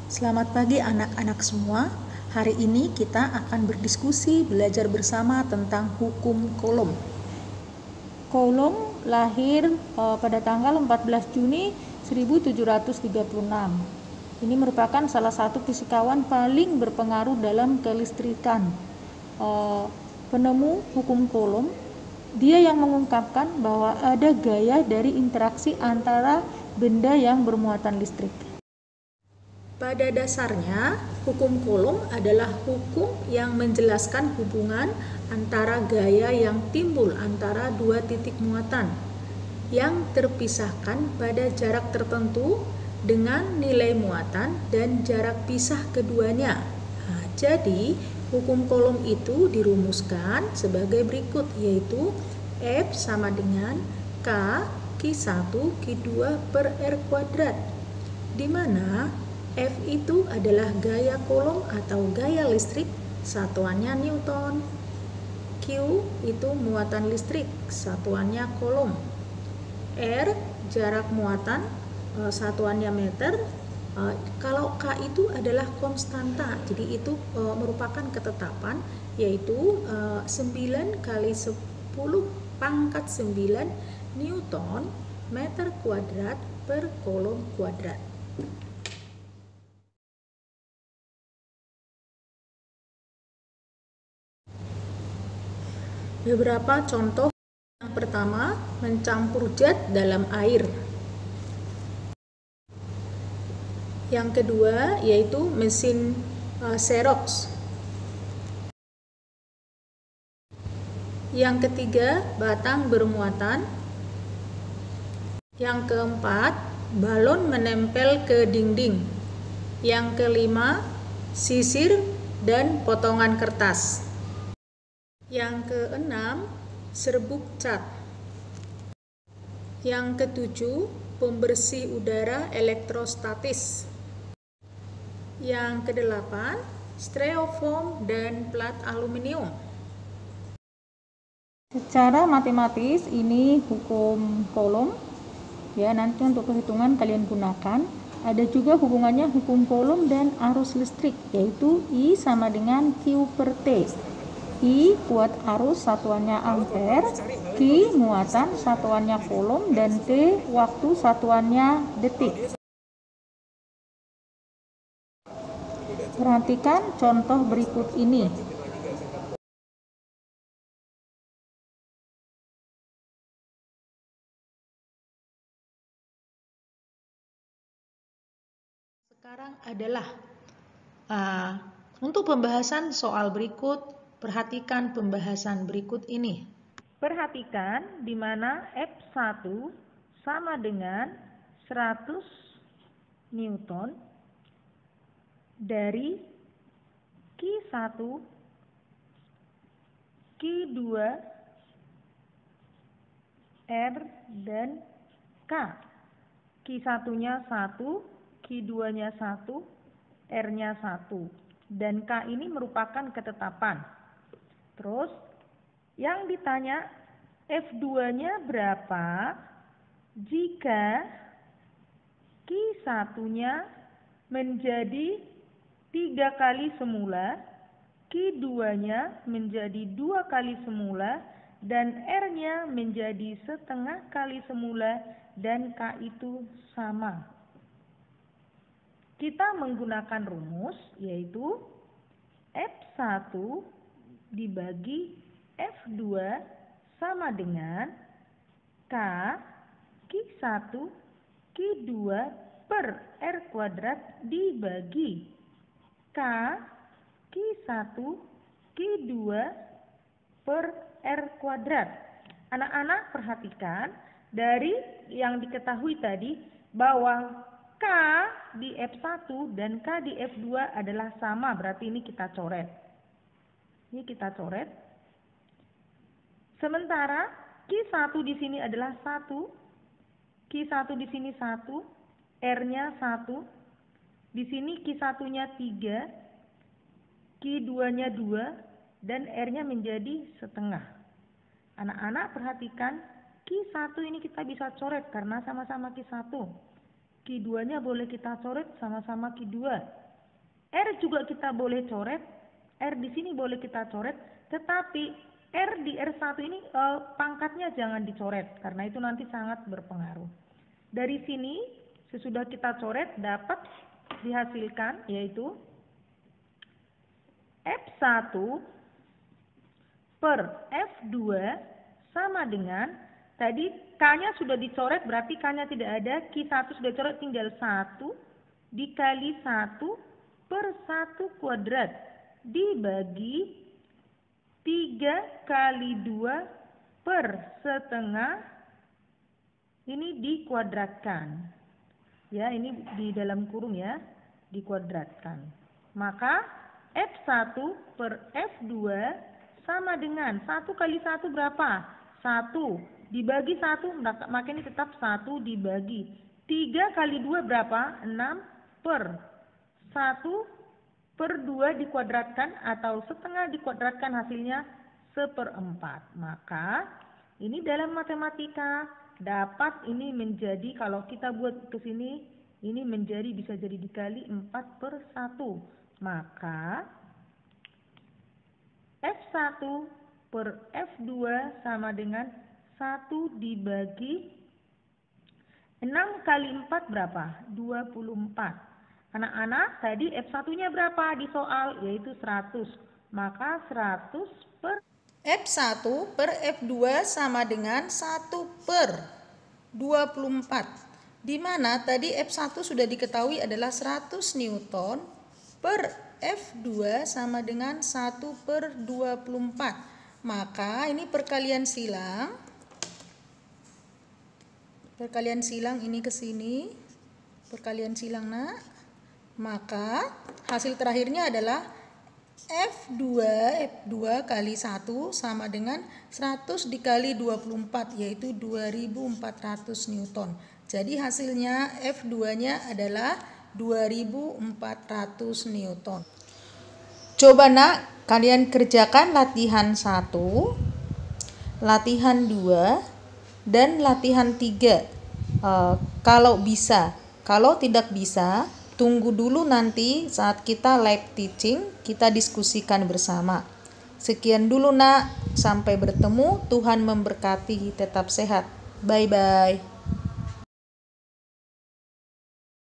Selamat pagi anak-anak semua. Hari ini kita akan berdiskusi belajar bersama tentang hukum Coulomb. Coulomb lahir pada tanggal 14 Juni 1736. Ini merupakan salah satu fisikawan paling berpengaruh dalam kelistrikan. Penemu hukum Coulomb, dia yang mengungkapkan bahwa ada gaya dari interaksi antara benda yang bermuatan listrik. Pada dasarnya, hukum Coulomb adalah hukum yang menjelaskan hubungan antara gaya yang timbul antara dua titik muatan yang terpisahkan pada jarak tertentu dengan nilai muatan dan jarak pisah keduanya. Jadi, hukum Coulomb itu dirumuskan sebagai berikut, yaitu F sama dengan K Q1 Q2 per R kuadrat, di mana F itu adalah gaya Coulomb atau gaya listrik, satuannya Newton. Q itu muatan listrik, satuannya Coulomb. R jarak muatan, satuannya meter. Kalau K itu adalah konstanta, jadi itu merupakan ketetapan, yaitu 9 kali 10 pangkat 9 Newton meter kuadrat per Coulomb kuadrat. Beberapa contoh. Yang pertama, mencampur zat dalam air. Yang kedua, yaitu mesin Xerox. Yang ketiga, batang bermuatan. Yang keempat, balon menempel ke dinding. Yang kelima, sisir dan potongan kertas. Yang keenam, serbuk cat. Yang ketujuh, pembersih udara elektrostatis. Yang kedelapan, styrofoam dan plat aluminium. Secara matematis ini hukum Coulomb. Ya, nanti untuk perhitungan kalian gunakan. Ada juga hubungannya hukum Coulomb dan arus listrik, yaitu I sama dengan Q per T. I kuat arus, satuannya ampere, Q muatan, satuannya Coulomb, dan T waktu, satuannya detik. Perhatikan contoh berikut ini. Sekarang adalah untuk pembahasan soal berikut, perhatikan pembahasan berikut ini. Perhatikan di mana F1 sama dengan 100 Newton dari Q1, Q2, R, dan K. Q1-nya 1, Q2-nya 1, R-nya 1. Dan K ini merupakan ketetapan. Terus, yang ditanya F2-nya berapa jika Q1-nya menjadi 3 kali semula, Q2-nya menjadi 2 kali semula, dan R-nya menjadi setengah kali semula, dan K itu sama. Kita menggunakan rumus, yaitu F1 dibagi F2 sama dengan K Q1 Q2 per R kuadrat dibagi K Q1 Q2 per R kuadrat. Anak-anak perhatikan dari yang diketahui tadi bahwa K di F1 dan K di F2 adalah sama, berarti ini kita coret. Ini kita coret. Sementara Q1 di sini adalah 1, Q1 di sini 1, R-nya 1, di sini Q1-nya 3, Q2-nya 2, dan R-nya menjadi setengah. Anak-anak perhatikan, Q1 ini kita bisa coret karena sama-sama Q1. Q2-nya boleh kita coret sama-sama Q2. R juga kita boleh coret. R di sini boleh kita coret. Tetapi R di R1 ini pangkatnya jangan dicoret. Karena itu nanti sangat berpengaruh. Dari sini sesudah kita coret dapat dihasilkan yaitu F1 per F2 sama dengan, tadi K-nya sudah dicoret berarti K-nya tidak ada, Q1 sudah dicoret tinggal 1 dikali 1 per 1 kuadrat dibagi 3 kali 2 per setengah, ini dikuadratkan. Ya, ini di dalam kurung ya, dikuadratkan. Maka F1 per F2 sama dengan 1 kali 1 berapa? 1 dibagi 1, maka ini tetap 1 dibagi 3 kali 2 berapa? 6 per 1 per 2 dikuadratkan atau setengah dikuadratkan hasilnya 1/4. Maka ini dalam matematika dapat ini menjadi, kalau kita buat ke sini, ini menjadi bisa jadi dikali 4/1. Maka F1 per F2 sama dengan 1 dibagi 6 kali 4 berapa? 24. Anak-anak, tadi F1-nya berapa di soal? Yaitu 100. Maka 100 per F1 per F2 sama dengan 1 per 24. Di mana tadi F1 sudah diketahui adalah 100 Newton per F2 sama dengan 1 per 24. Maka ini perkalian silang. Perkalian silang ini ke sini. Perkalian silang nak. Maka hasil terakhirnya adalah F2 kali 1 sama dengan 100 dikali 24 yaitu 2400 Newton. Jadi hasilnya F2-nya adalah 2400 Newton. Coba nak kalian kerjakan latihan 1, latihan 2, dan latihan 3. Kalau bisa, kalau tidak bisa, tunggu dulu nanti saat kita live teaching, kita diskusikan bersama. Sekian dulu nak, sampai bertemu, Tuhan memberkati, tetap sehat. Bye-bye.